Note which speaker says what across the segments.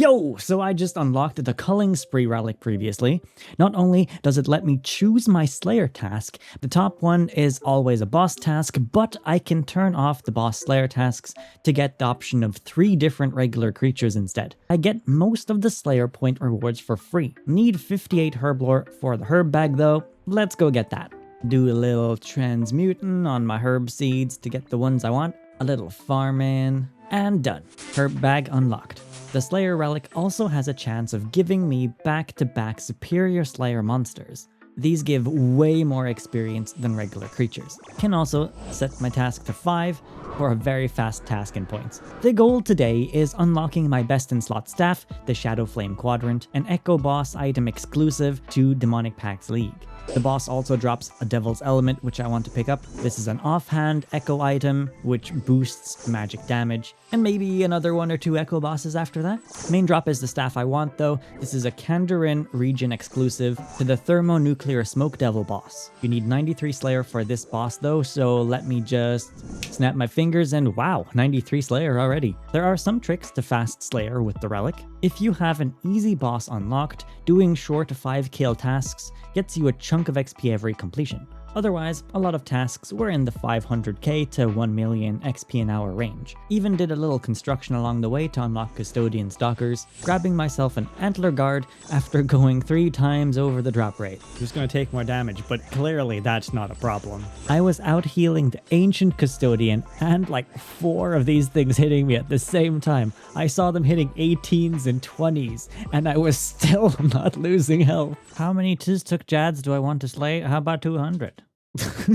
Speaker 1: Yo, so I just unlocked the Culling Spree relic previously. Not only does it let me choose my Slayer task, the top one is always a boss task, but I can turn off the boss Slayer tasks to get the option of 3 different regular creatures instead. I get most of the Slayer point rewards for free. Need 58 herb lore for the herb bag though. Let's go get that. Do a little transmuting on my herb seeds to get the ones I want. A little farming, and done. Herb bag unlocked. The Slayer relic also has a chance of giving me back-to-back superior Slayer monsters. These give way more experience than regular creatures. Can also set my task to 5 for a very fast task in points. The goal today is unlocking my best in slot staff, the Shadow Flame Quadrant, an Echo boss item exclusive to Demonic Pacts League. The boss also drops a Devil's Element, which I want to pick up. This is an offhand Echo item, which boosts magic damage, and maybe another 1 or 2 Echo bosses after that. Main drop is the staff I want though. This is a Kandarin region exclusive to the Thermonuclear Smoke Devil boss. You need 93 Slayer for this boss though, so let me just snap my fingers and wow, 93 Slayer already. There are some tricks to fast Slayer with the relic. If you have an easy boss unlocked, doing short 5 kill tasks gets you a chunk of XP every completion. Otherwise, a lot of tasks were in the 500k to 1 million XP an hour range. Even did a little construction along the way to unlock Custodian Stalkers, grabbing myself an Antler Guard after going 3 times over the drop rate. Just gonna take more damage, but clearly that's not a problem. I was out healing the Ancient Custodian and like 4 of these things hitting me at the same time. I saw them hitting 18s and 20s, and I was still not losing health. How many Tis-Took Jads do I want to slay? How about 200?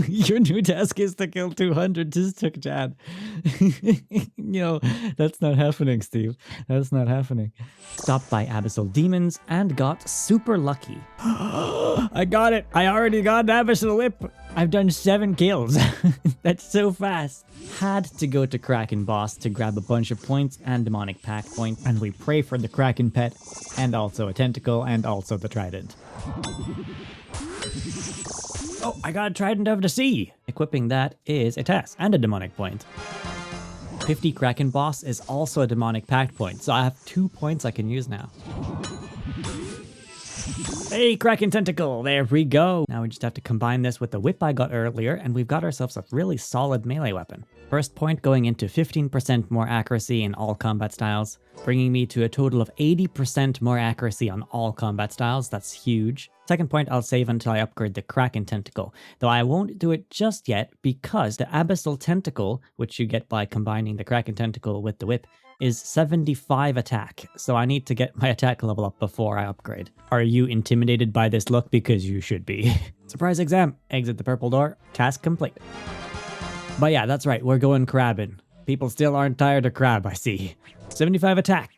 Speaker 1: Your new task is to kill 200 Tis-Took Jad. Yo, that's not happening, Steve. That's not happening. Stopped by Abyssal Demons and got super lucky. I got it! I already got an Abyssal Whip! I've done 7 kills. That's so fast. Had to go to Kraken boss to grab a bunch of points and Demonic Pact point, and we pray for the Kraken pet, and also a tentacle, and also the trident. Oh, I got a Trident of the Sea! Equipping that is a task and a demonic point. 50 Kraken boss is also a demonic pact point, so I have 2 points I can use now. Hey, Kraken tentacle, there we go! Now we just have to combine this with the whip I got earlier, and we've got ourselves a really solid melee weapon. First point going into 15% more accuracy in all combat styles, bringing me to a total of 80% more accuracy on all combat styles. That's huge. Second point I'll save until I upgrade the Kraken Tentacle, though I won't do it just yet because the Abyssal Tentacle, which you get by combining the Kraken Tentacle with the whip, is 75 attack, so I need to get my attack level up before I upgrade. Are you intimidated by this look? Because you should be. Surprise exam! Exit the purple door. Task complete. But yeah, that's right, we're going crabbing. People still aren't tired of crab, I see. 75 attack.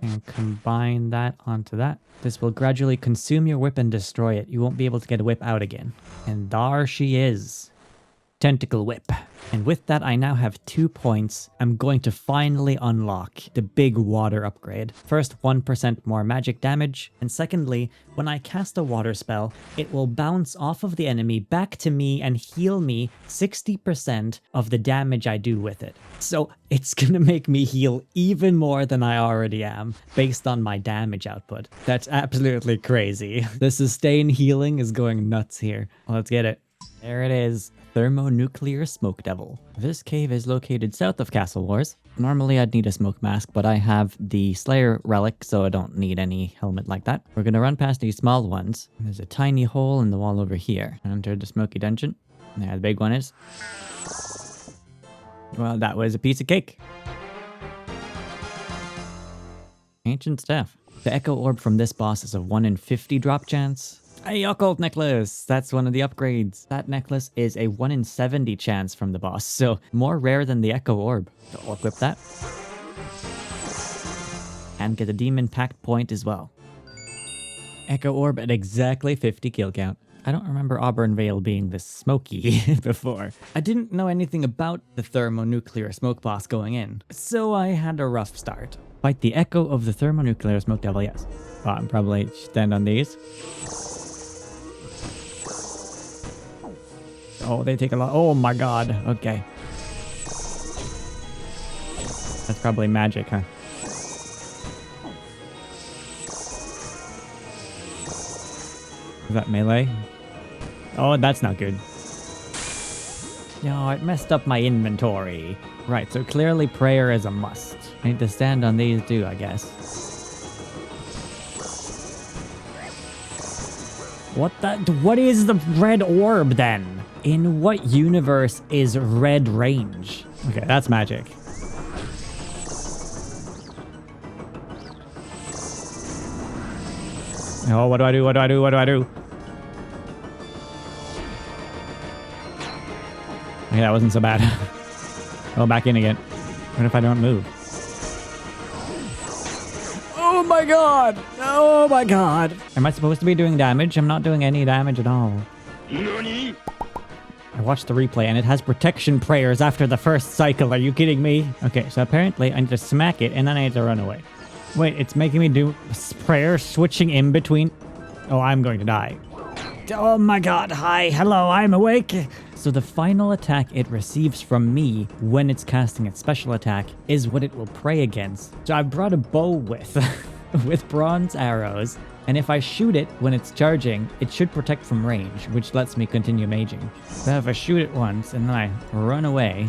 Speaker 1: And combine that onto that. This will gradually consume your whip and destroy it. You won't be able to get a whip out again. And there she is. Tentacle Whip. And with that, I now have 2 points. I'm going to finally unlock the big water upgrade. First, 1% more magic damage, and secondly, when I cast a water spell, it will bounce off of the enemy back to me and heal me 60% of the damage I do with it. So it's gonna make me heal even more than I already am, based on my damage output. That's absolutely crazy. The sustain healing is going nuts here. Let's get it. There it is. Thermonuclear Smoke Devil. This cave is located south of Castle Wars. Normally I'd need a smoke mask, but I have the Slayer relic, so I don't need any helmet like that. We're gonna run past these small ones. There's a tiny hole in the wall over here. Enter the smoky dungeon. There the big one is. Well, that was a piece of cake. Ancient Staff. The Echo Orb from this boss is a 1 in 50 drop chance. Hey, Occult Necklace! That's one of the upgrades. That necklace is a 1 in 70 chance from the boss, so more rare than the Echo Orb. So I'll equip that. And get a Demon Pact point as well. Echo Orb at exactly 50 kill count. I don't remember Auburn Vale being this smoky before. I didn't know anything about the Thermonuclear Smoke boss going in, so I had a rough start. Fight the Echo of the Thermonuclear Smoke Devil, yes. Well, I'm probably stand on these. Oh, they take a lot. Oh my god. Okay. That's probably magic, huh? Is that melee? Oh, that's not good. No, it messed up my inventory. Right, so clearly prayer is a must. I need to stand on these too, I guess. What is the red orb then? In what universe is red range? Okay, that's magic. Oh, what do I do? What do I do? What do I do? Okay, that wasn't so bad. Oh, back in again. What if I don't move? Oh my god! Oh my god! Am I supposed to be doing damage? I'm not doing any damage at all. NANI? I watched the replay and it has protection prayers after the first cycle. Are you kidding me? Okay, so apparently I need to smack it and then I need to run away. Wait, it's making me do prayer switching in between. Oh, I'm going to die. Oh my god, hi, hello, I'm awake. So the final attack it receives from me when it's casting its special attack is what it will pray against. So I brought a bow with bronze arrows, and if I shoot it when it's charging, it should protect from range, which lets me continue maging. So if I shoot it once and then I run away.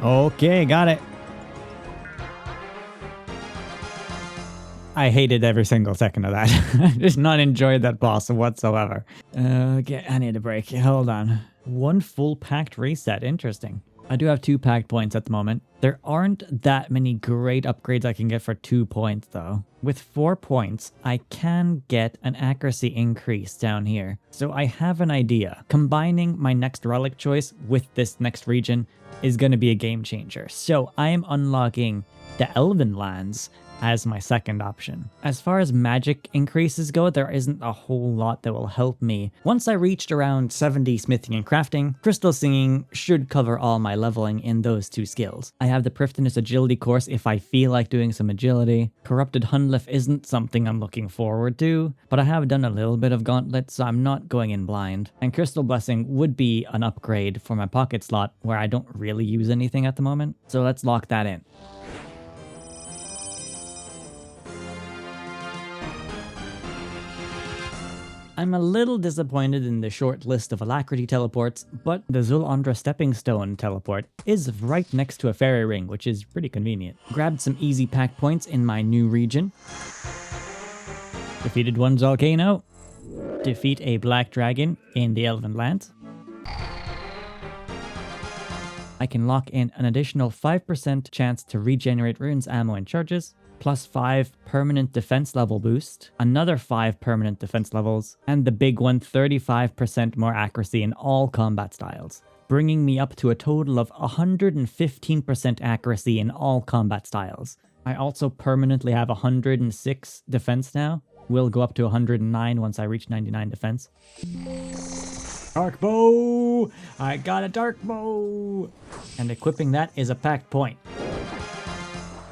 Speaker 1: Okay, got it. I hated every single second of that. I just not enjoyed that boss whatsoever. Okay, I need a break. Hold on. One full pact reset. Interesting. I do have 2 pact points at the moment. There aren't that many great upgrades I can get for 2 points though. With 4 points, I can get an accuracy increase down here. So I have an idea. Combining my next relic choice with this next region is going to be a game changer. So I am unlocking the Elven lands as my second option. As far as magic increases go, there isn't a whole lot that will help me. Once I reached around 70 smithing and crafting, crystal singing should cover all my leveling in those 2 skills. I have the Prifdinous agility course if I feel like doing some agility. Corrupted Hunleff isn't something I'm looking forward to, but I have done a little bit of gauntlet, so I'm not going in blind. And crystal blessing would be an upgrade for my pocket slot where I don't really use anything at the moment. So let's lock that in. I'm a little disappointed in the short list of alacrity teleports, but the Zulrah stepping stone teleport is right next to a fairy ring, which is pretty convenient. Grabbed some easy pack points in my new region. Defeated one volcano. Defeat a black dragon in the Elven lands. I can lock in an additional 5% chance to regenerate runes, ammo, and charges. Plus 5 permanent defense level boost, another 5 permanent defense levels, and the big one, 35% more accuracy in all combat styles, bringing me up to a total of 115% accuracy in all combat styles. I also permanently have 106 defense now. Will go up to 109 once I reach 99 defense. Dark bow! I got a dark bow! And equipping that is a pact point.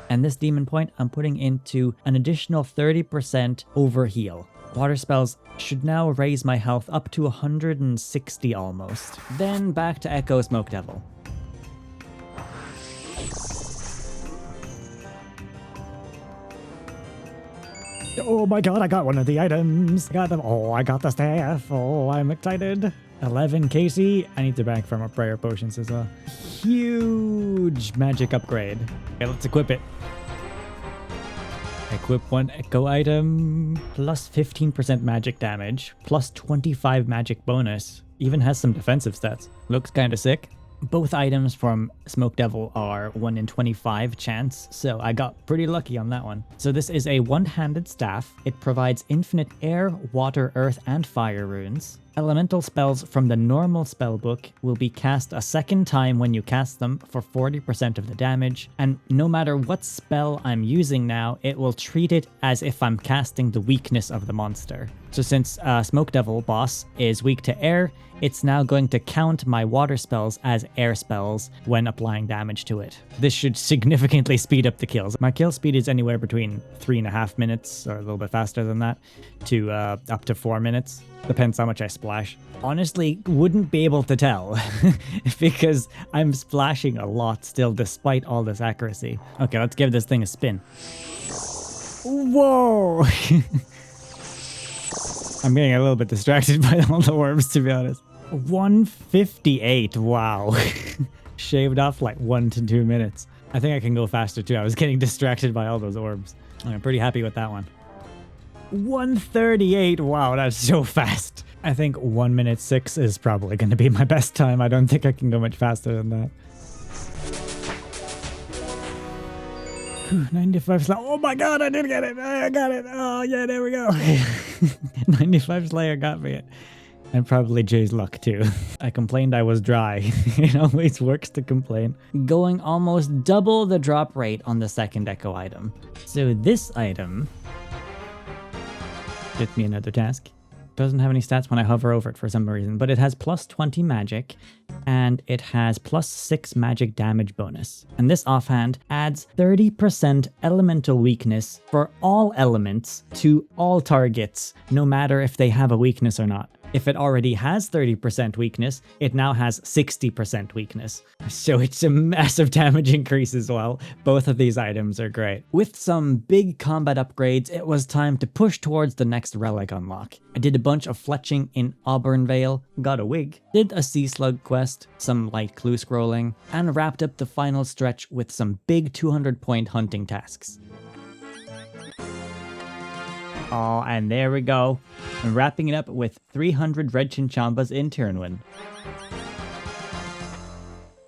Speaker 1: And this demon point I'm putting into an additional 30% overheal. Water spells should now raise my health up to 160 almost. Then back to Echo Smoke Devil. Oh my god, I got one of the items. I got them. Oh, I got the staff. Oh, I'm excited. 11 Casey. I need to bank from our prayer potions as well. Huge magic upgrade. Okay, let's equip it. Equip one echo item. Plus 15% magic damage. Plus 25 magic bonus. Even has some defensive stats. Looks kinda sick. Both items from Smoke Devil are 1 in 25 chance, so I got pretty lucky on that one. So this is a one-handed staff. It provides infinite air, water, earth, and fire runes. Elemental spells from the normal spellbook will be cast a second time when you cast them for 40% of the damage, and no matter what spell I'm using now, it will treat it as if I'm casting the weakness of the monster. So since Smoke Devil boss is weak to air, it's now going to count my water spells as air spells when applying damage to it. This should significantly speed up the kills. My kill speed is anywhere between 3.5 minutes, or a little bit faster than that, to up to 4 minutes. Depends how much I splash. Honestly, wouldn't be able to tell because I'm splashing a lot still despite all this accuracy. Okay, let's give this thing a spin. Whoa! I'm getting a little bit distracted by all the worms, to be honest. 158, wow. Shaved off like 1 to 2 minutes. I think I can go faster too. I was getting distracted by all those orbs. I'm pretty happy with that one. 138, wow, that's so fast. I think 1 minute 6 is probably going to be my best time. I don't think I can go much faster than that. 95 Slayer. Oh my god, I did get it. I got it. Oh yeah, there we go. 95 Slayer got me it. And probably Jay's luck too. I complained I was dry. It always works to complain. Going almost double the drop rate on the second echo item. So this item gets me another task. Doesn't have any stats when I hover over it for some reason, but it has plus 20 magic and it has plus 6 magic damage bonus. And this offhand adds 30% elemental weakness for all elements to all targets, no matter if they have a weakness or not. If it already has 30% weakness, it now has 60% weakness. So it's a massive damage increase as well. Both of these items are great. With some big combat upgrades, it was time to push towards the next relic unlock. I did a bunch of fletching in Auburnvale, got a wig, did a sea slug quest, some light clue scrolling, and wrapped up the final stretch with some big 200-point hunting tasks. Oh, and there we go. And wrapping it up with 300 red chinchambas in Tyrnwyn.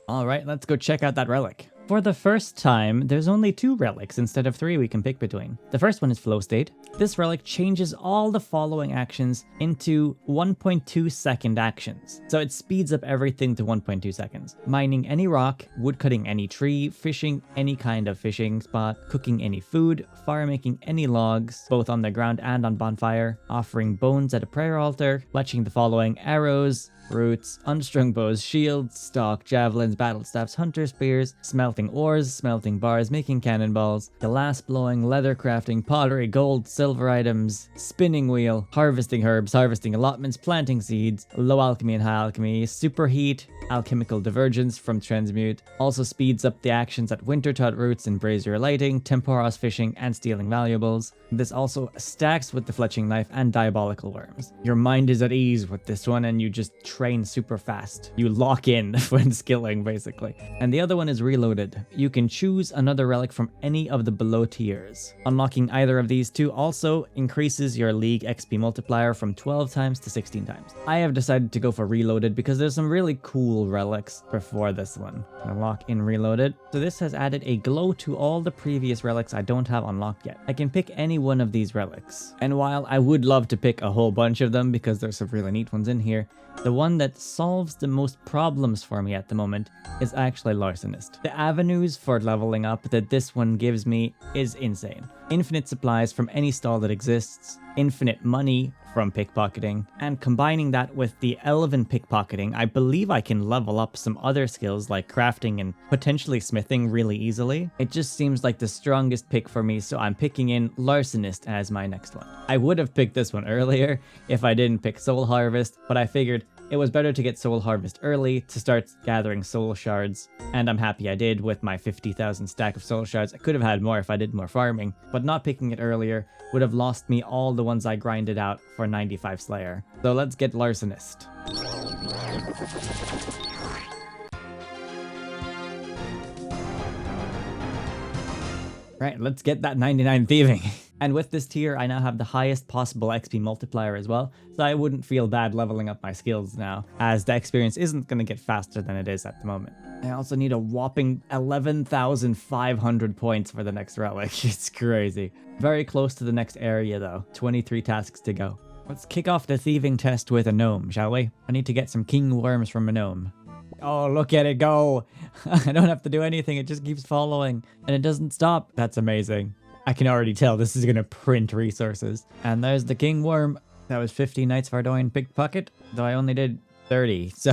Speaker 1: Alright, let's go check out that relic. For the first time, there's only 2 relics instead of 3 we can pick between. The first one is Flow State. This relic changes all the following actions into 1.2 second actions. So it speeds up everything to 1.2 seconds. Mining any rock, woodcutting any tree, fishing any kind of fishing spot, cooking any food, fire making any logs, both on the ground and on bonfire, offering bones at a prayer altar, fletching the following arrows, roots, unstrung bows, shields, stock, javelins, battle staffs, hunter spears, smelting ores, smelting bars, making cannonballs, glass blowing, leather crafting, pottery, gold, silver items, spinning wheel, harvesting herbs, harvesting allotments, planting seeds, low alchemy and high alchemy, superheat, alchemical divergence from transmute, also speeds up the actions at wintertot roots and brazier lighting, temporos fishing, and stealing valuables. This also stacks with the fletching knife and diabolical worms. Your mind is at ease with this one and you just train super fast. You lock in when skilling, basically. And the other one is Reloaded. You can choose another relic from any of the below tiers. Unlocking either of these two also increases your League XP multiplier from 12 times to 16 times. I have decided to go for Reloaded because there's some really cool relics before this one. Unlock in Reloaded. So this has added a glow to all the previous relics I don't have unlocked yet. I can pick any one of these relics. And while I would love to pick a whole bunch of them because there's some really neat ones in here, the one that solves the most problems for me at the moment is actually Larcenist. The avenues for leveling up that this one gives me is insane. Infinite supplies from any stall that exists, infinite money from pickpocketing, and combining that with the Elven pickpocketing, I believe I can level up some other skills like crafting and potentially smithing really easily. It just seems like the strongest pick for me, so I'm picking in Larcenist as my next one. I would have picked this one earlier if I didn't pick Soul Harvest, but I figured it was better to get Soul Harvest early to start gathering soul shards, and I'm happy I did with my 50,000 stack of soul shards. I could have had more if I did more farming, but not picking it earlier would have lost me all the ones I grinded out for 95 Slayer. So let's get Larcenist. Right, let's get that 99 thieving. And with this tier, I now have the highest possible XP multiplier as well, so I wouldn't feel bad leveling up my skills now, as the experience isn't going to get faster than it is at the moment. I also need a whopping 11,500 points for the next relic. It's crazy. Very close to the next area though, 23 tasks to go. Let's kick off the thieving test with a gnome, shall we? I need to get some king worms from a gnome. Oh, look at it go! I don't have to do anything, it just keeps following, and it doesn't stop. That's amazing. I can already tell this is going to print resources. And there's the king worm. That was 50 Knights Vardoyan pickpocket, though I only did 30, so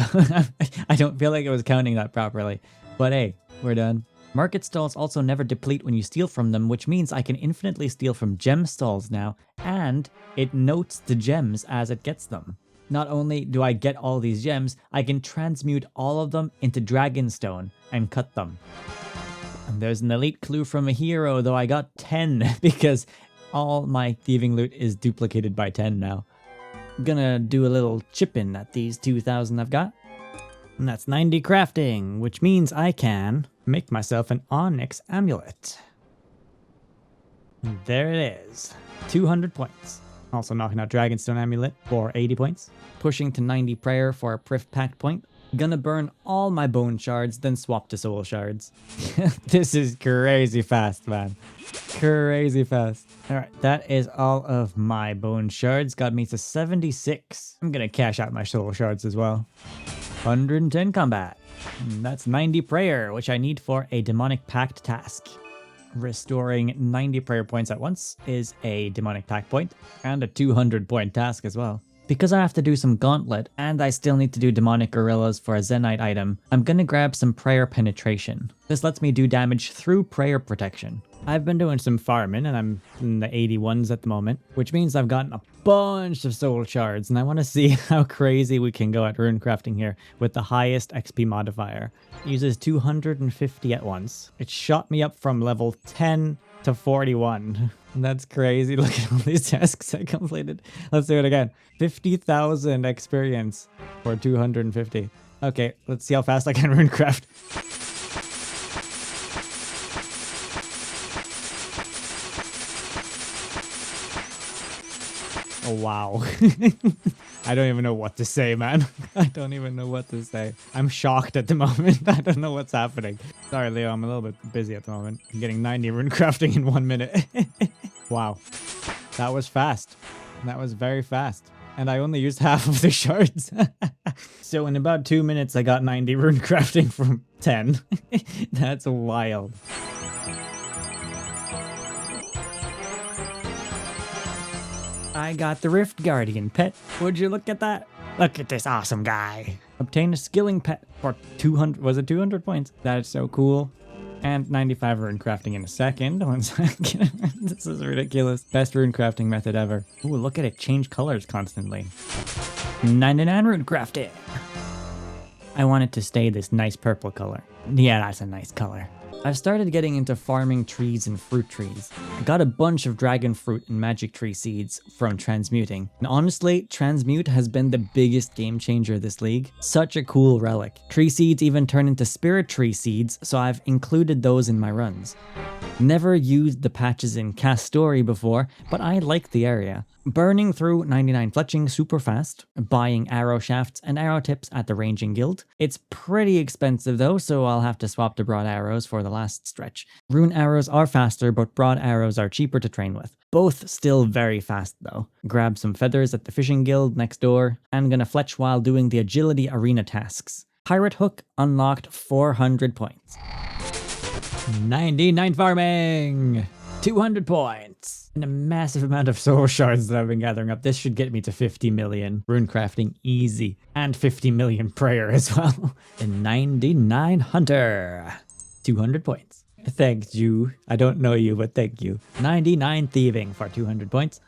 Speaker 1: I don't feel like it was counting that properly. But hey, we're done. Market stalls also never deplete when you steal from them, which means I can infinitely steal from gem stalls now, and it notes the gems as it gets them. Not only do I get all these gems, I can transmute all of them into dragonstone and cut them. And there's an elite clue from a hero, though I got 10 because all my thieving loot is duplicated by 10 now. Gonna do a little chip in at these 2,000 I've got. And that's 90 crafting, which means I can make myself an onyx amulet. There it is. 200 points. Also knocking out Dragonstone amulet for 80 points. Pushing to 90 prayer for a Priff Pact point. Gonna burn all my bone shards, then swap to soul shards. This is crazy fast, man. Crazy fast. Alright, that is all of my bone shards. Got me to 76. I'm gonna cash out my soul shards as well. 110 combat. That's 90 prayer, which I need for a Demonic Pact task. Restoring 90 prayer points at once is a Demonic Pact point, and a 200 point task as well. Because I have to do some gauntlet, and I still need to do demonic gorillas for a zenite item, I'm gonna grab some prayer penetration. This lets me do damage through prayer protection. I've been doing some farming, and I'm in the 81s at the moment, which means I've gotten a bunch of soul shards, and I want to see how crazy we can go at rune crafting here with the highest XP modifier. It uses 250 at once. It shot me up from level 10 to 41. That's crazy. Look at all these tasks I completed. Let's do it again. 50,000 experience for 250. Okay, let's see how fast I can rune craft. Oh, wow. I don't even know what to say, man. I don't even know what to say. I'm shocked at the moment. I don't know what's happening. Sorry, Leo, I'm a little bit busy at the moment. I'm getting 90 rune crafting in 1 minute. Wow. That was fast. That was very fast. And I only used half of the shards. So in about 2 minutes, I got 90 rune crafting from 10. That's wild. I got the Rift Guardian pet. Would you look at that? Look at this awesome guy. Obtain a skilling pet for 200, was it 200 points? That is so cool. And 95 rune crafting in a second. 1 second. This is ridiculous. Best rune crafting method ever. Ooh, look at it change colors constantly. 99 rune crafting. I want it to stay this nice purple color. Yeah, that's a nice color. I've started getting into farming trees and fruit trees. I got a bunch of dragon fruit and magic tree seeds from transmuting. And honestly, transmute has been the biggest game changer this league. Such a cool relic. Tree seeds even turn into spirit tree seeds, so I've included those in my runs. Never used the patches in Castory before, but I like the area. Burning through 99 fletching super fast, buying arrow shafts and arrow tips at the ranging guild. It's pretty expensive though, so I'll have to swap to broad arrows for the last stretch. Rune arrows are faster, but broad arrows are cheaper to train with. Both still very fast though. Grab some feathers at the fishing guild next door. I'm gonna fletch while doing the agility arena tasks. Pirate hook unlocked 400 points. 99 farming! 200 points! And a massive amount of soul shards that I've been gathering up. This should get me to 50 million rune crafting easy. And 50 million prayer as well. And 99 hunter. 200 points. Thank you. I don't know you, but thank you. 99 thieving for 200 points.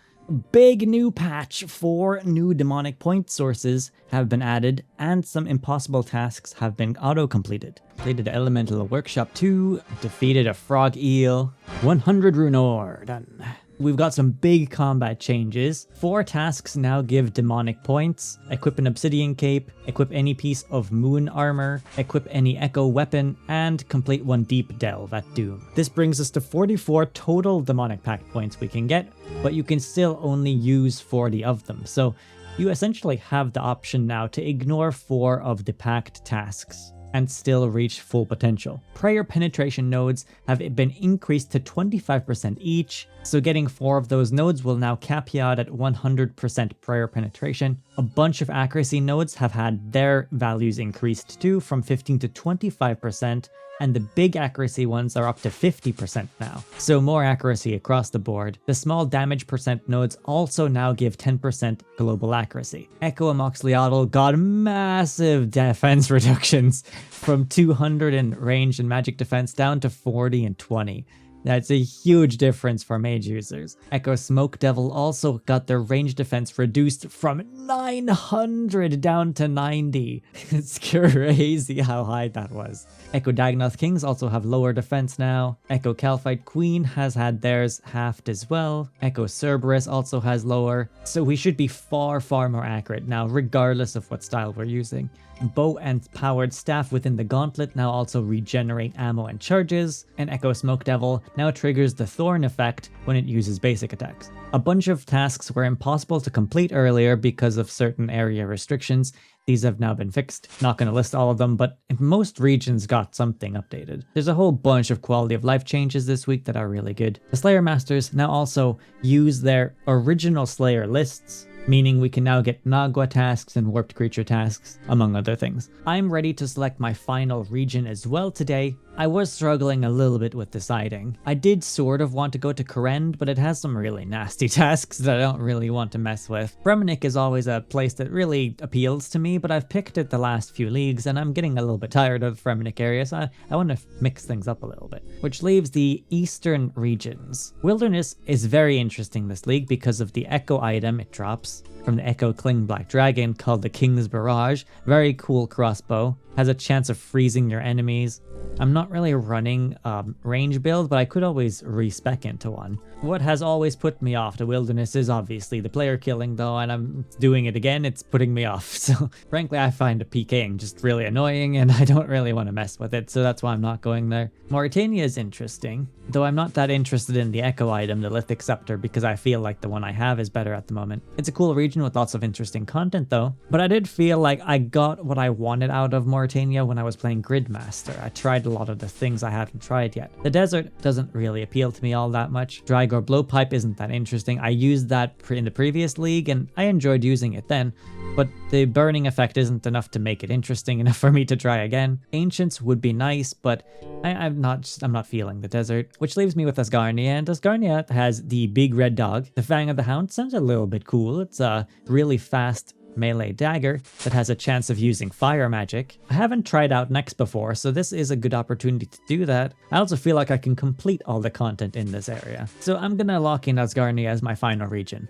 Speaker 1: Big new patch. 4 new demonic point sources have been added, and some impossible tasks have been auto-completed. Completed Elemental Workshop 2, defeated a frog eel, 100 rune ore, done. We've got some big combat changes. 4 tasks now give demonic points. Equip an obsidian cape, equip any piece of moon armor, equip any echo weapon, and complete 1 deep delve at doom. This brings us to 44 total demonic pact points we can get, but you can still only use 40 of them. So you essentially have the option now to ignore 4 of the pact tasks and still reach full potential. Prayer penetration nodes have been increased to 25% each, so getting 4 of those nodes will now cap you out at 100% prayer penetration. A bunch of accuracy nodes have had their values increased too, from 15 to 25%, and the big accuracy ones are up to 50% now. So more accuracy across the board. The small damage percent nodes also now give 10% global accuracy. Echo Amoxliatl got massive defense reductions from 200 in range and magic defense down to 40 and 20. That's a huge difference for mage users. Echo Smoke Devil also got their range defense reduced from 900 down to 90. It's crazy how high that was. Echo Dagonoth Kings also have lower defense now. Echo Calphite Queen has had theirs halved as well. Echo Cerberus also has lower. So we should be far more accurate now, regardless of what style we're using. Bow and powered staff within the gauntlet now also regenerate ammo and charges, and Echo Smoke Devil now triggers the Thorn effect when it uses basic attacks. A bunch of tasks were impossible to complete earlier because of certain area restrictions. These have now been fixed. Not going to list all of them, but most regions got something updated. There's a whole bunch of quality of life changes this week that are really good. The Slayer Masters now also use their original Slayer lists, meaning we can now get Nagua tasks and warped creature tasks, among other things. I'm ready to select my final region as well today. I was struggling a little bit with deciding. I did sort of want to go to Kourend, but it has some really nasty tasks that I don't really want to mess with. Bremennik is always a place that really appeals to me, but I've picked it the last few leagues and I'm getting a little bit tired of the Bremennik area, so I want to mix things up a little bit. Which leaves the eastern regions. Wilderness is very interesting this league because of the Echo item it drops from the Echo Kling Black Dragon called the King's Barrage. Very cool crossbow. Has a chance of freezing your enemies. I'm not really running range build, but I could always respec into one. What has always put me off the Wilderness is obviously the player killing though, and I'm doing it again, it's putting me off. So frankly, I find the PKing just really annoying and I don't really want to mess with it, so that's why I'm not going there. Mauritania is interesting, though I'm not that interested in the Echo item, the Lithic Scepter, because I feel like the one I have is better at the moment. It's a cool region with lots of interesting content though, but I did feel like I got what I wanted out of Mauritania when I was playing Gridmaster. I tried a lot of the things I hadn't tried yet. The desert doesn't really appeal to me all that much. Drygore Blowpipe isn't that interesting. I used that in the previous league and I enjoyed using it then, but the burning effect isn't enough to make it interesting enough for me to try again. Ancients would be nice, but I'm not feeling the desert, which leaves me with Asgarnia, and Asgarnia has the big red dog. The Fang of the Hound sounds a little bit cool. It's a really fast melee dagger that has a chance of using fire magic. I haven't tried out Nex before, so this is a good opportunity to do that. I also feel like I can complete all the content in this area. So I'm gonna lock in Asgarnia as my final region.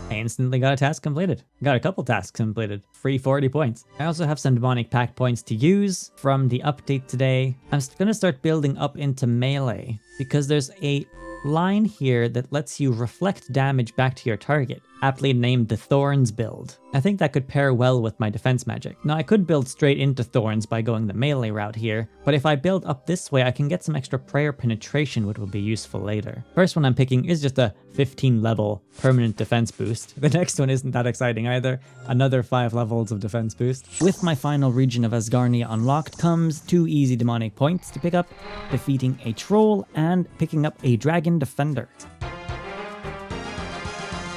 Speaker 1: I instantly got a task completed. Got a couple tasks completed. Free 40 points. I also have some Demonic Pact points to use from the update today. I'm gonna start building up into melee because there's a line here that lets you reflect damage back to your target, aptly named the Thorns build. I think that could pair well with my defense magic. Now I could build straight into Thorns by going the melee route here, but if I build up this way I can get some extra prayer penetration, which will be useful later. First one I'm picking is just a 15 level permanent defense boost. The next one isn't that exciting either, another 5 levels of defense boost. With my final region of Asgarnia unlocked comes 2 easy demonic points to pick up, defeating a troll and picking up a dragon defender.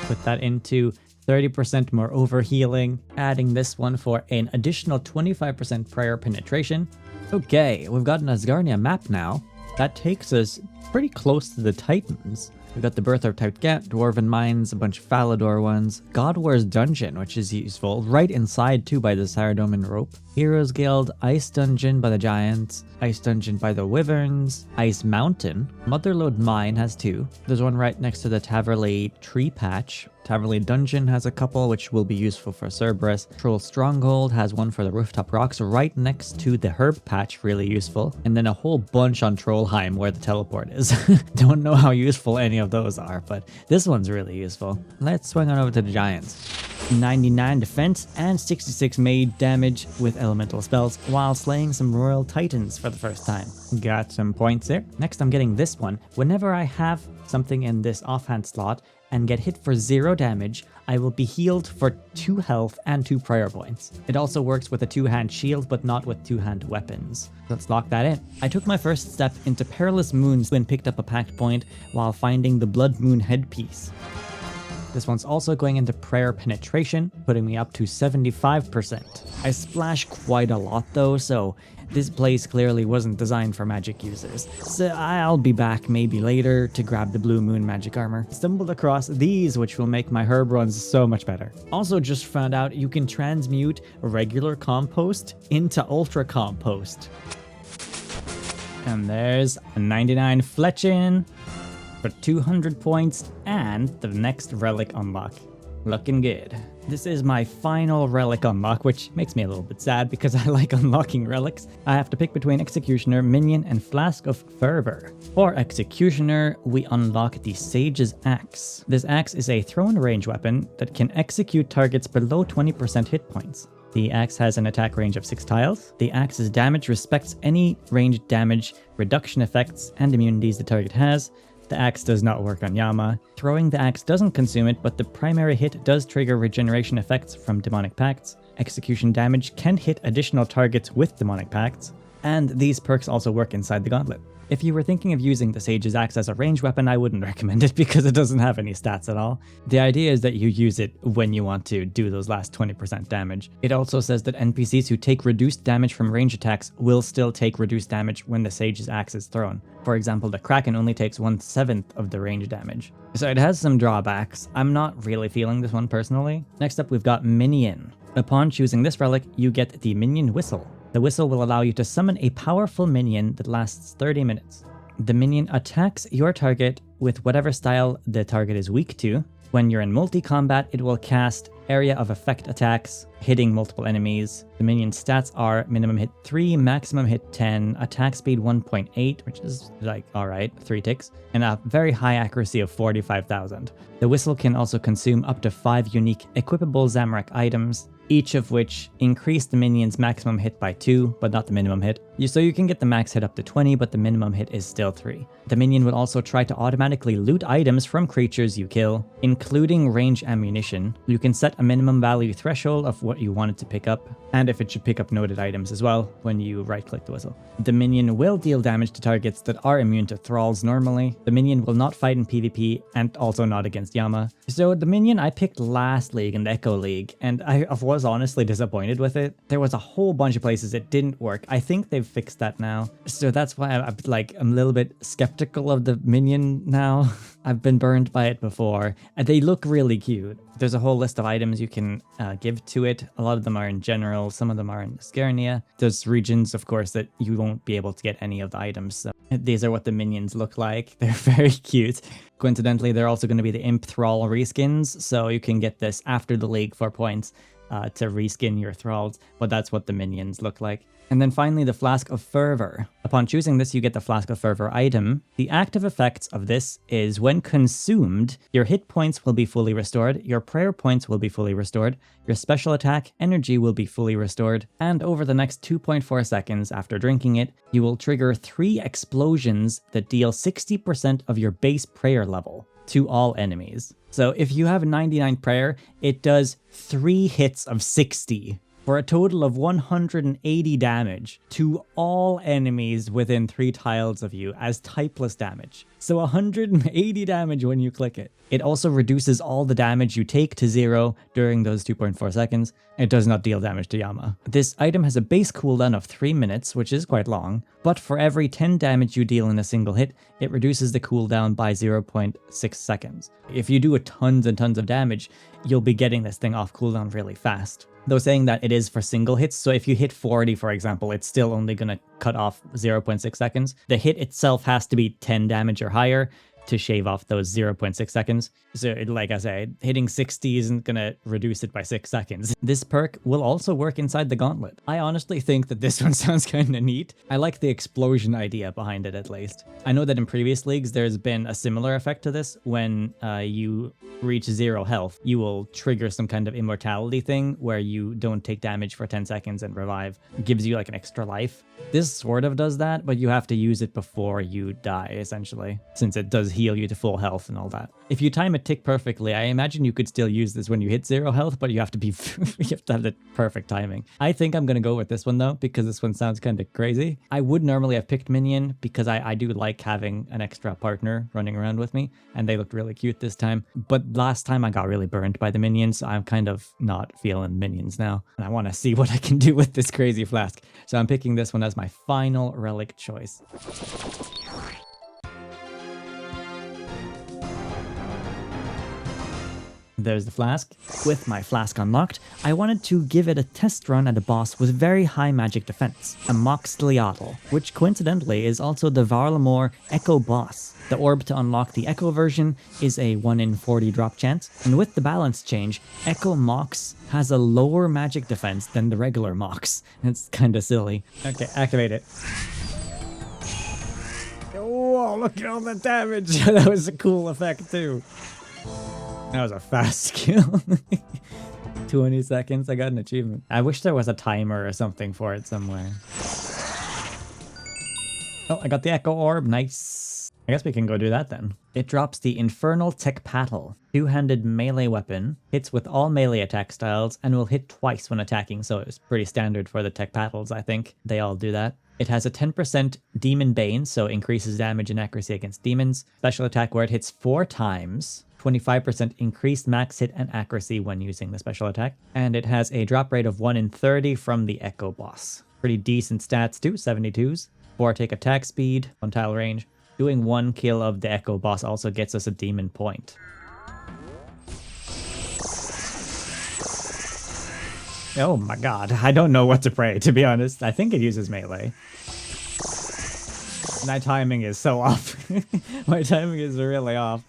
Speaker 1: Put that into 30% more overhealing, adding this one for an additional 25% prayer penetration. Okay, we've got an Asgarnia map now. That takes us pretty close to the Titans. We've got the Birth of Tautgat, Dwarven Mines, a bunch of Falador ones, God War's Dungeon, which is useful, right inside too by the Saradomin Rope, Heroes Guild, Ice Dungeon by the Giants, Ice Dungeon by the Wyverns, Ice Mountain, Motherlode Mine has 2, there's one right next to the Taverley Tree Patch, Taverley Dungeon has a couple which will be useful for Cerberus, Troll Stronghold has one for the Rooftop Rocks right next to the Herb Patch, really useful, and then a whole bunch on Trollheim where the teleport is. Don't know how useful any of those are, but this one's really useful. Let's swing on over to the Giants. 99 defense and 66 mage damage with elemental spells while slaying some Royal Titans for the first time. Got some points there. Next I'm getting this one. Whenever I have something in this offhand slot and get hit for 0 damage, I will be healed for 2 health and 2 prayer points. It also works with a 2-hand shield, but not with 2-hand weapons. Let's lock that in. I took my first step into Perilous Moons and picked up a pact point while finding the Blood Moon headpiece. This one's also going into prayer penetration, putting me up to 75%. I splash quite a lot though, so this place clearly wasn't designed for magic users. So I'll be back maybe later to grab the Blue Moon magic armor. Stumbled across these, which will make my herb runs so much better. Also just found out you can transmute regular compost into ultra compost. And there's a 99 fletchin for 200 points and the next relic unlock. Looking good. This is my final relic unlock, which makes me a little bit sad because I like unlocking relics. I have to pick between Executioner, Minion, and Flask of Fervor. For Executioner, we unlock the Sage's Axe. This axe is a thrown range weapon that can execute targets below 20% hit points. The axe has an attack range of 6 tiles. The axe's damage respects any ranged damage, reduction effects, and immunities the target has. The axe does not work on Yama. Throwing the axe doesn't consume it, but the primary hit does trigger regeneration effects from Demonic Pacts. Execution damage can hit additional targets with Demonic Pacts. And these perks also work inside the gauntlet. If you were thinking of using the Sage's Axe as a ranged weapon, I wouldn't recommend it because it doesn't have any stats at all. The idea is that you use it when you want to do those last 20% damage. It also says that NPCs who take reduced damage from range attacks will still take reduced damage when the Sage's Axe is thrown. For example, the Kraken only takes 1/7 of the range damage. So it has some drawbacks. I'm not really feeling this one personally. Next up, we've got Minion. Upon choosing this relic, you get the Minion Whistle. The whistle will allow you to summon a powerful minion that lasts 30 minutes. The minion attacks your target with whatever style the target is weak to. When you're in multi-combat, it will cast area of effect attacks, hitting multiple enemies. The minion's stats are minimum hit 3, maximum hit 10, attack speed 1.8, which is like, alright, 3 ticks, and a very high accuracy of 45,000. The whistle can also consume up to 5 unique equipable Zamorak items, each of which increase the minion's maximum hit by 2, but not the minimum hit. So you can get the max hit up to 20, but the minimum hit is still 3. The minion will also try to automatically loot items from creatures you kill, including range ammunition. You can set a minimum value threshold of what you wanted to pick up, and if it should pick up noted items as well when you right-click the whistle. The minion will deal damage to targets that are immune to thralls normally. The minion will not fight in PvP, and also not against Yama. So the minion I picked last league in the Echo League, and I was honestly disappointed with it. There was a whole bunch of places it didn't work. I think they've fixed that now. So that's why I'm a little bit skeptical of the minion now. I've been burned by it before, and they look really cute. There's a whole list of items you can give to it. A lot of them are in general, some of them are in Asgarnia. There's regions, of course, that you won't be able to get any of the items. So these are what the minions look like. They're very cute. Coincidentally, they're also going to be the Imp Thrall reskins, so you can get this after the league for points to reskin your thralls, but that's what the minions look like. And then finally, the Flask of Fervor. Upon choosing this, you get the Flask of Fervor item. The active effects of this is when consumed, your hit points will be fully restored, your prayer points will be fully restored, your special attack energy will be fully restored, and over the next 2.4 seconds after drinking it, you will trigger 3 explosions that deal 60% of your base prayer level to all enemies. So if you have 99 prayer, it does 3 hits of 60. For a total of 180 damage to all enemies within 3 tiles of you as typeless damage. So 180 damage when you click it. It also reduces all the damage you take to 0 during those 2.4 seconds. It does not deal damage to Yama. This item has a base cooldown of 3 minutes, which is quite long, but for every 10 damage you deal in a single hit, it reduces the cooldown by 0.6 seconds. If you do tons and tons of damage, you'll be getting this thing off cooldown really fast. Though saying that it is for single hits, so if you hit 40, for example, it's still only going to cut off 0.6 seconds. The hit itself has to be 10 damage or higher to shave off those 0.6 seconds. So like I said, hitting 60 isn't gonna reduce it by 6 seconds. This perk will also work inside the gauntlet. I honestly think that this one sounds kinda neat. I like the explosion idea behind it at least. I know that in previous leagues there's been a similar effect to this. When you reach 0 health, you will trigger some kind of immortality thing where you don't take damage for 10 seconds and revive. It gives you like an extra life. This sort of does that, but you have to use it before you die, essentially, since it does heal you to full health and all that. If you time a tick perfectly, I imagine you could still use this when you hit 0 health, but you have to be you have to have the perfect timing. I think I'm gonna go with this one though, because this one sounds kind of crazy. I would normally have picked Minion because I do like having an extra partner running around with me, and they looked really cute this time. But last time I got really burned by the minions, so I'm kind of not feeling minions now, and I want to see what I can do with this crazy flask. So I'm picking this one as my final relic choice. There's the flask. With my flask unlocked, I wanted to give it a test run at a boss with very high magic defense, Amoxliatl, which coincidentally is also the Varlamore Echo boss. The orb to unlock the Echo version is a 1 in 40 drop chance, and with the balance change, Echo Mox has a lower magic defense than the regular Mox. It's kinda silly. Okay, activate it. Whoa, look at all that damage! That was a cool effect too. That was a fast kill. 20 seconds, I got an achievement. I wish there was a timer or something for it somewhere. Oh, I got the Echo Orb, nice. I guess we can go do that then. It drops the Infernal Tentacle, two-handed melee weapon, hits with all melee attack styles, and will hit twice when attacking, so it's pretty standard for the Tentacles, I think. They all do that. It has a 10% Demon Bane, so increases damage and accuracy against demons. Special attack where it hits 4 times. 25% increased max hit and accuracy when using the special attack. And it has a drop rate of 1 in 30 from the Echo boss. Pretty decent stats too, 72s. 4 take attack speed, 1 tile range. Doing 1 kill of the Echo boss also gets us a demon point. Oh my god, I don't know what to pray, to be honest. I think it uses melee. My timing is so off. My timing is really off.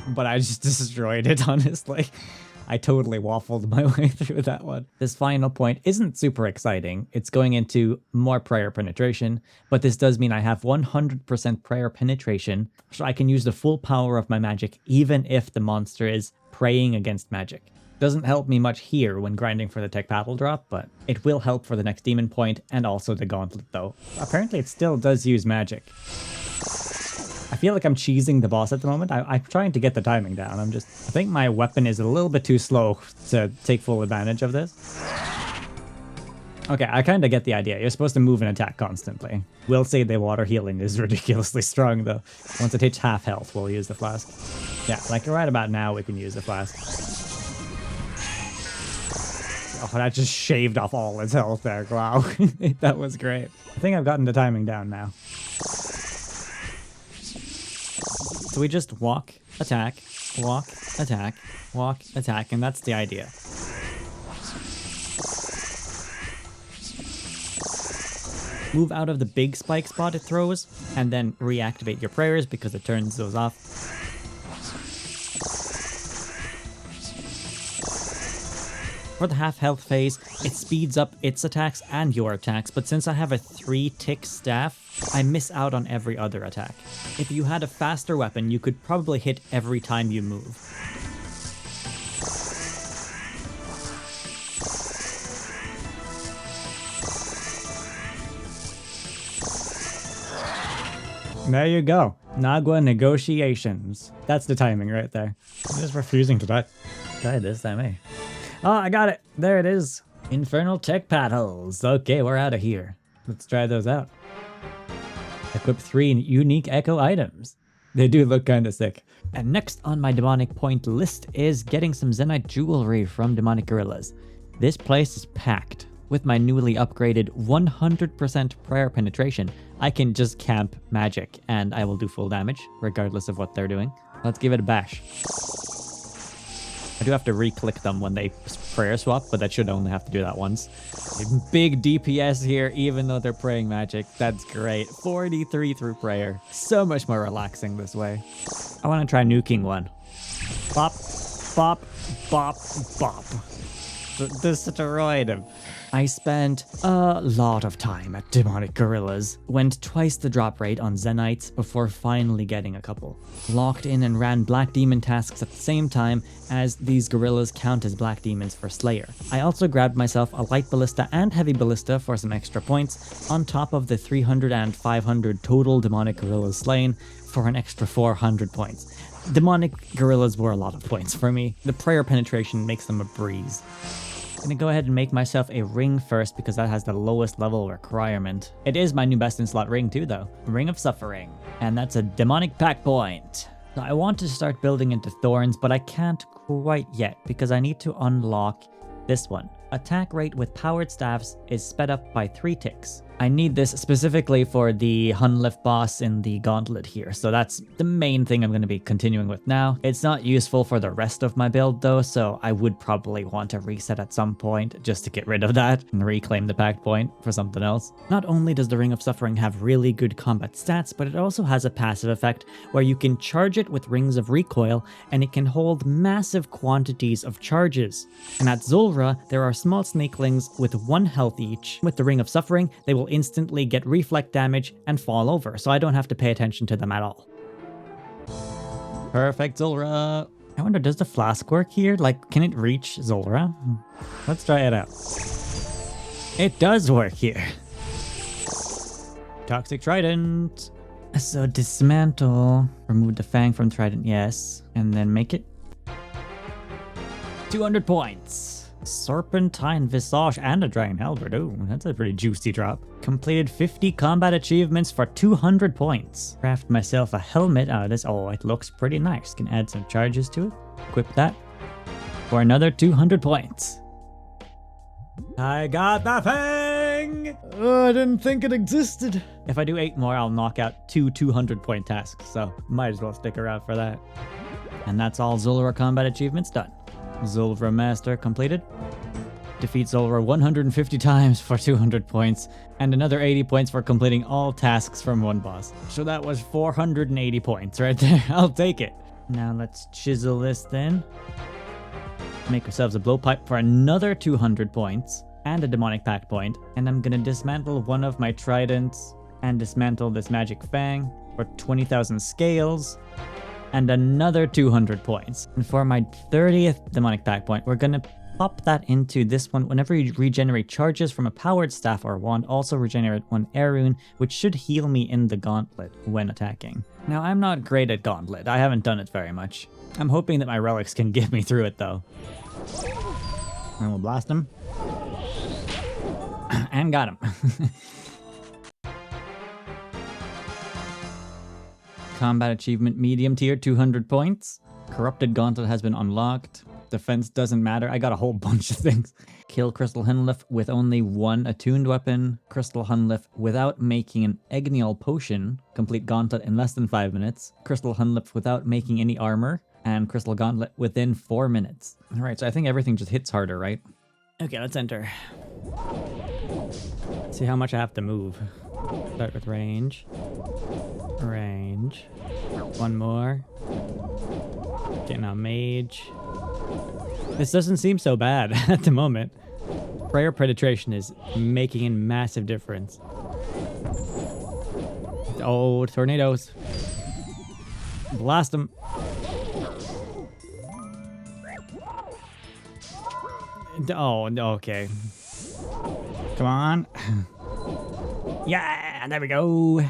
Speaker 1: But I just destroyed it, honestly. I totally waffled my way through that one. This final point isn't super exciting. It's going into more prayer penetration, but this does mean I have 100% prayer penetration, so I can use the full power of my magic even if the monster is praying against magic. Doesn't help me much here when grinding for the tech paddle drop, but it will help for the next demon point and also the gauntlet though. Apparently it still does use magic. I feel like I'm cheesing the boss at the moment. I'm trying to get the timing down. I think my weapon is a little bit too slow to take full advantage of this. Okay, I kind of get the idea. You're supposed to move and attack constantly. Will say the water healing is ridiculously strong though. Once it hits half health, we'll use the flask. Yeah, like right about now we can use the flask. Oh, that just shaved off all its health there. Wow, that was great. I think I've gotten the timing down now. So we just walk, attack, walk, attack, walk, attack, and that's the idea. Move out of the big spike spot it throws, and then reactivate your prayers because it turns those off. For the half health phase, it speeds up its attacks and your attacks, but since I have a 3-tick staff, I miss out on every other attack. If you had a faster weapon, you could probably hit every time you move. There you go. Nagua negotiations. That's the timing right there. I'm just refusing to die. Die this time, eh? Oh, I got it. There it is. Infernal Tech Paddles. Okay, we're out of here. Let's try those out. Equip 3 unique Echo items. They do look kind of sick. And next on my demonic point list is getting some zenite jewelry from Demonic Gorillas. This place is packed. With my newly upgraded 100% prayer penetration, I can just camp magic and I will do full damage, regardless of what they're doing. Let's give it a bash. I do have to re-click them when they prayer swap, but that should only have to do that once. Big DPS here, even though they're praying magic. That's great. 43 through prayer. So much more relaxing this way. I want to try nuking one. Bop, bop, bop, bop. Destroyed him. I spent a lot of time at Demonic Gorillas, went twice the drop rate on Zenites before finally getting a couple. Locked in and ran Black Demon tasks at the same time, as these gorillas count as Black Demons for Slayer. I also grabbed myself a Light Ballista and Heavy Ballista for some extra points, on top of the 300 and 500 total Demonic Gorillas slain for an extra 400 points. Demonic Gorillas were a lot of points for me. The prayer penetration makes them a breeze. I'm gonna go ahead and make myself a ring first because that has the lowest level requirement. It is my new best in slot ring too though. Ring of Suffering. And that's a Demonic Pact point. Now, I want to start building into Thorns, but I can't quite yet because I need to unlock this one. Attack rate with powered staffs is sped up by 3 ticks. I need this specifically for the Hunleff boss in the gauntlet here, so that's the main thing I'm going to be continuing with now. It's not useful for the rest of my build though, so I would probably want to reset at some point just to get rid of that and reclaim the pact point for something else. Not only does the Ring of Suffering have really good combat stats, but it also has a passive effect where you can charge it with Rings of Recoil and it can hold massive quantities of charges. And at Zulrah, there are small snakelings with 1 health each. With the Ring of Suffering, they will instantly get reflect damage and fall over, so I don't have to pay attention to them at all. Perfect, Zulrah. I wonder, does the flask work here? Like, can it reach Zulrah? Let's try it out. It does work here. Toxic Trident. So dismantle, remove the fang from Trident, yes, and then make it 200 points. Serpentine Visage and a Dragon Halberd. Oh, that's a pretty juicy drop. Completed 50 combat achievements for 200 points. Craft myself a helmet out of this. Oh, it looks pretty nice. Can add some charges to it. Equip that for another 200 points. I got the thing! Oh, I didn't think it existed. If I do 8 more, I'll knock out 2 200-point tasks, so might as well stick around for that. And that's all Zulrah combat achievements done. Zulrah Master completed. Defeat Zulrah 150 times for 200 points, and another 80 points for completing all tasks from one boss. So that was 480 points right there. I'll take it. Now let's chisel this then. Make ourselves a blowpipe for another 200 points, and a Demonic Pact point, and I'm gonna dismantle one of my tridents, and dismantle this magic fang for 20,000 scales, and another 200 points. And for my 30th Demonic Pact point, we're gonna pop that into this one. Whenever you regenerate charges from a powered staff or wand, also regenerate 1 air rune, which should heal me in the gauntlet when attacking. Now, I'm not great at gauntlet. I haven't done it very much. I'm hoping that my relics can get me through it though. And we'll blast him. And got him. Combat achievement medium tier, 200 points. Corrupted gauntlet has been unlocked. Defense doesn't matter. I got a whole bunch of things. Kill Crystal Hunleff with only 1 attuned weapon. Crystal Hunleff without making an Egnial potion. Complete gauntlet in less than 5 minutes. Crystal Hunleff without making any armor. And Crystal Gauntlet within 4 minutes. Alright, so I think everything just hits harder, right? Okay, let's enter. Let's see how much I have to move. Start with range. Range. 1 more. Okay, now mage. This doesn't seem so bad at the moment. Prayer penetration is making a massive difference. Oh, tornadoes. Blast them. Oh, okay. Come on. Yeah, there we go.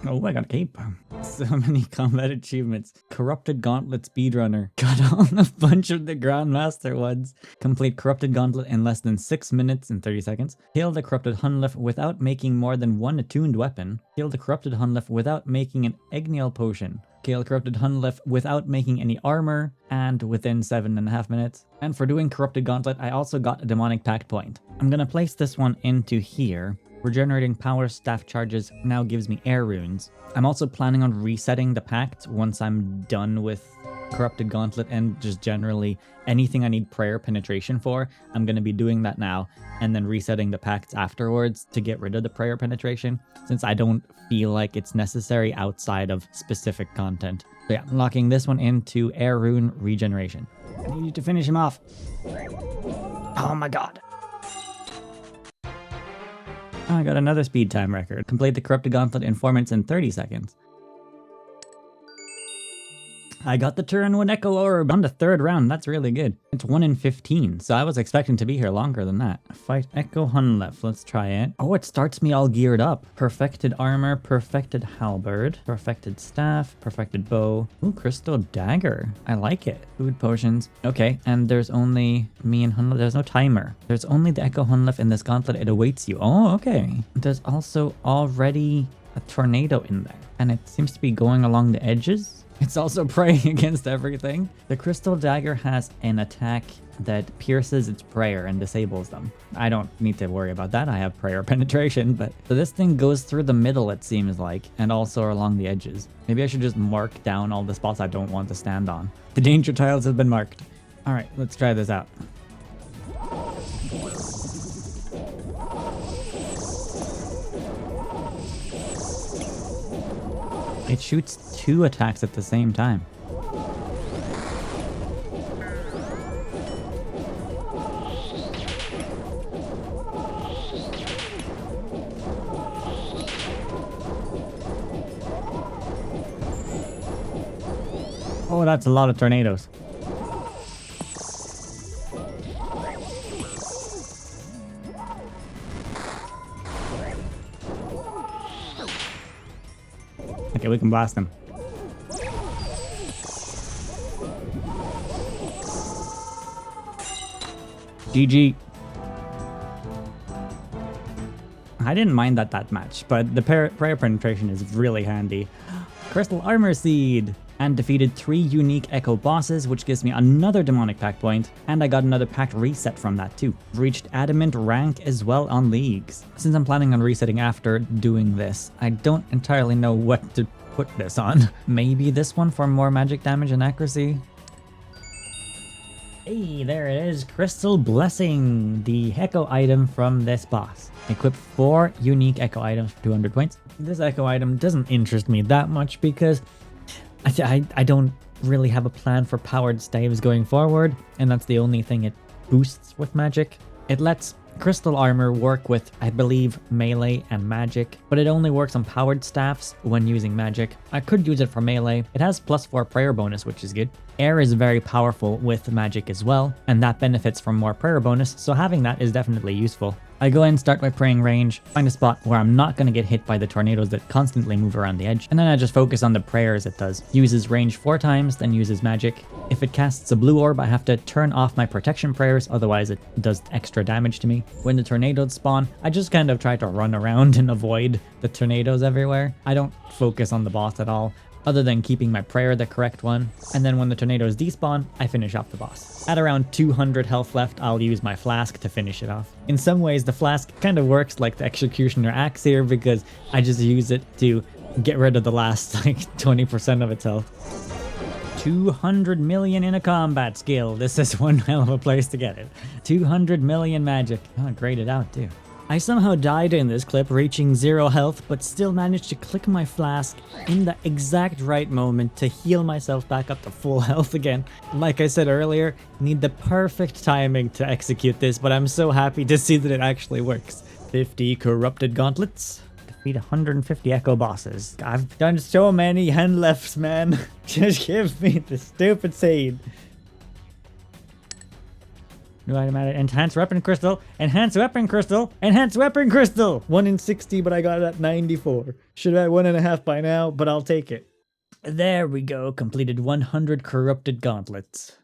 Speaker 1: Oh, I got a cape. So many combat achievements. Corrupted Gauntlet Speedrunner. Got on a bunch of the Grandmaster ones. Complete Corrupted Gauntlet in less than 6 minutes and 30 seconds. Kill the Corrupted Hunleff without making more than 1 attuned weapon. Kill the Corrupted Hunleff without making an Egnial potion. Kill Corrupted Hunleff without making any armor, and within 7.5 minutes. And for doing Corrupted Gauntlet, I also got a Demonic Pact point. I'm gonna place this one into here. Regenerating power staff charges now gives me air runes. I'm also planning on resetting the pact once I'm done with Corrupted Gauntlet and just generally anything I need prayer penetration for. I'm going to be doing that now and then resetting the pacts afterwards to get rid of the prayer penetration, since I don't feel like it's necessary outside of specific content. So yeah, locking this one into air rune regeneration. I need to finish him off. Oh my god. Oh, I got another speed time record. Complete the Corrupted Gauntlet in 4 minutes and 30 seconds. I got the turn 1 Echo Orb on the 3rd round. That's really good. It's 1 in 15, so I was expecting to be here longer than that. Fight Echo Hunleff. Let's try it. Oh, it starts me all geared up. Perfected Armor, Perfected Halberd, Perfected Staff, Perfected Bow. Ooh, Crystal Dagger. I like it. Food Potions. Okay, and there's only me and Hunleff. There's no timer. There's only the Echo Hunleff in this gauntlet. It awaits you. Oh, okay. There's also already a tornado in there, and it seems to be going along the edges. It's also praying against everything. The crystal dagger has an attack that pierces its prayer and disables them. I don't need to worry about that. I have prayer penetration, but so this thing goes through the middle, it seems like, and also along the edges. Maybe I should just mark down all the spots I don't want to stand on. The danger tiles have been marked. All right, let's try this out. It shoots 2 attacks at the same time. Oh, that's a lot of tornadoes. Okay, we can blast them. GG. I didn't mind that match, but the prayer penetration is really handy. Crystal Armor Seed! And defeated 3 unique Echo bosses, which gives me another Demonic Pact point, and I got another Pact reset from that too. Reached Adamant rank as well on leagues. Since I'm planning on resetting after doing this, I don't entirely know what to put this on. Maybe this one for more magic damage and accuracy? Hey, there it is, Crystal Blessing, the Echo item from this boss. Equip 4 unique Echo items for 200 points. This Echo item doesn't interest me that much because I don't really have a plan for powered staves going forward, and that's the only thing it boosts with magic. It lets crystal armor work with, I believe, melee and magic, but it only works on powered staffs when using magic. I could use it for melee. It has +4 prayer bonus, which is good. Air is very powerful with magic as well, and that benefits from more prayer bonus, so having that is definitely useful. I go and start my praying range, find a spot where I'm not going to get hit by the tornadoes that constantly move around the edge, and then I just focus on the prayers it does. Uses range 4 times, then uses magic. If it casts a blue orb, I have to turn off my protection prayers, otherwise it does extra damage to me. When the tornadoes spawn, I just kind of try to run around and avoid the tornadoes everywhere. I don't focus on the boss at all, other than keeping my prayer the correct one, and then when the tornadoes despawn, I finish off the boss. At around 200 health left, I'll use my flask to finish it off. In some ways, the flask kind of works like the executioner axe here because I just use it to get rid of the last like 20% of its health. 200 million in a combat skill. This is one hell of a place to get it. 200 million magic. Oh, graded out too. I somehow died in this clip, reaching 0 health, but still managed to click my flask in the exact right moment to heal myself back up to full health again. Like I said earlier, need the perfect timing to execute this, but I'm so happy to see that it actually works. 50 corrupted gauntlets. Defeat 150 Echo bosses. I've done so many Hunleffs, man. Just give me the stupid seed. New item added. Enhance weapon crystal. Enhance weapon crystal. Enhance weapon crystal. 1 in 60, but I got it at 94. Should have had 1.5 by now, but I'll take it. There we go. Completed 100 corrupted gauntlets.